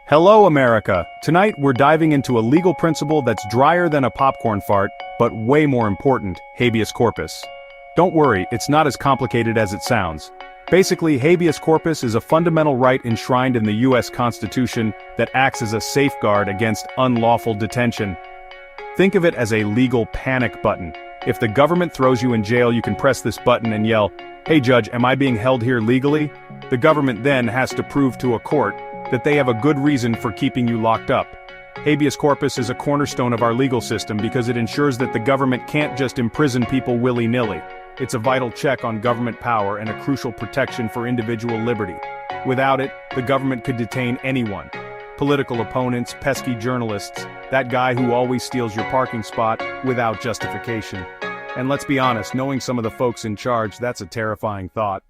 Hello, America! Tonight we're diving into a legal principle that's drier than a popcorn fart, but way more important, habeas corpus. Don't worry, it's not as complicated as it sounds. Basically, habeas corpus is a fundamental right enshrined in the US Constitution that acts as a safeguard against unlawful detention. Think of it as a legal panic button. If the government throws you in jail, you can press this button and yell, "Hey judge, am I being held here legally?" The government then has to prove to a court that they have a good reason for keeping you locked up. Habeas corpus is a cornerstone of our legal system because it ensures that the government can't just imprison people willy-nilly. It's a vital check on government power and a crucial protection for individual liberty. Without it, the government could detain anyone. Political opponents, pesky journalists, that guy who always steals your parking spot without justification. And let's be honest, knowing some of the folks in charge, that's a terrifying thought.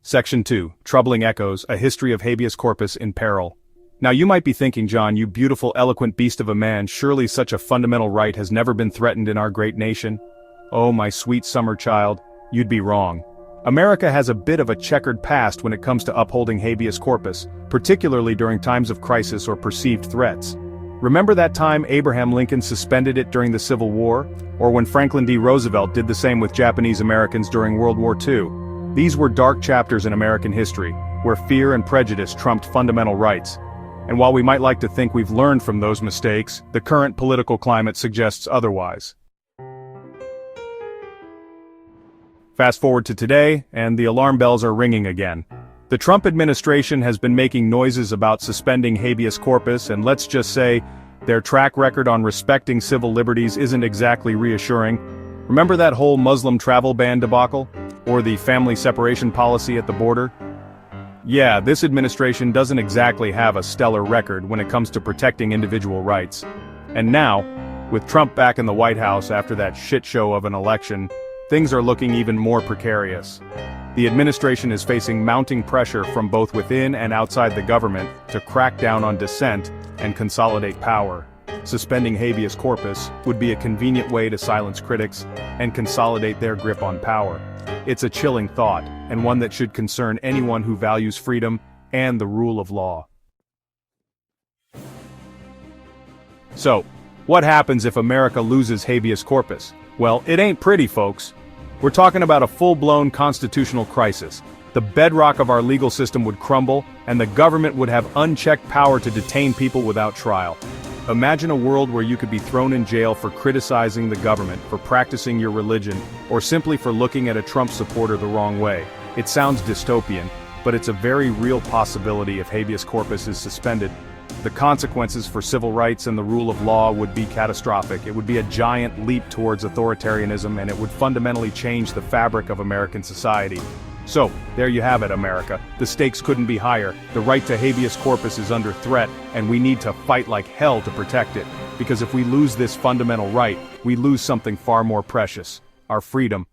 Section 2, Troubling Echoes, A History of Habeas Corpus in Peril. Now you might be thinking, John, you beautiful eloquent beast of a man, surely such a fundamental right has never been threatened in our great nation? Oh, my sweet summer child, you'd be wrong. America has a bit of a checkered past when it comes to upholding habeas corpus, particularly during times of crisis or perceived threats. Remember that time Abraham Lincoln suspended it during the Civil War? Or when Franklin D. Roosevelt did the same with Japanese Americans during World War II? These were dark chapters in American history, where fear and prejudice trumped fundamental rights. And while we might like to think we've learned from those mistakes, the current political climate suggests otherwise. Fast forward to today, and the alarm bells are ringing again. The Trump administration has been making noises about suspending habeas corpus, and let's just say, their track record on respecting civil liberties isn't exactly reassuring. Remember that whole Muslim travel ban debacle? Or the family separation policy at the border? Yeah, this administration doesn't exactly have a stellar record when it comes to protecting individual rights. And now, with Trump back in the White House after that shit show of an election, things are looking even more precarious. The administration is facing mounting pressure from both within and outside the government to crack down on dissent and consolidate power. Suspending habeas corpus would be a convenient way to silence critics and consolidate their grip on power. It's a chilling thought, and one that should concern anyone who values freedom and the rule of law. So, what happens if America loses habeas corpus? Well, it ain't pretty, folks. We're talking about a full-blown constitutional crisis. The bedrock of our legal system would crumble, and the government would have unchecked power to detain people without trial. Imagine a world where you could be thrown in jail for criticizing the government, for practicing your religion, or simply for looking at a Trump supporter the wrong way. It sounds dystopian, but it's a very real possibility if habeas corpus is suspended. The consequences for civil rights and the rule of law would be catastrophic. It would be a giant leap towards authoritarianism, and it would fundamentally change the fabric of American society. So, there you have it, America. The stakes couldn't be higher. The right to habeas corpus is under threat, and we need to fight like hell to protect it. Because if we lose this fundamental right, we lose something far more precious: our freedom.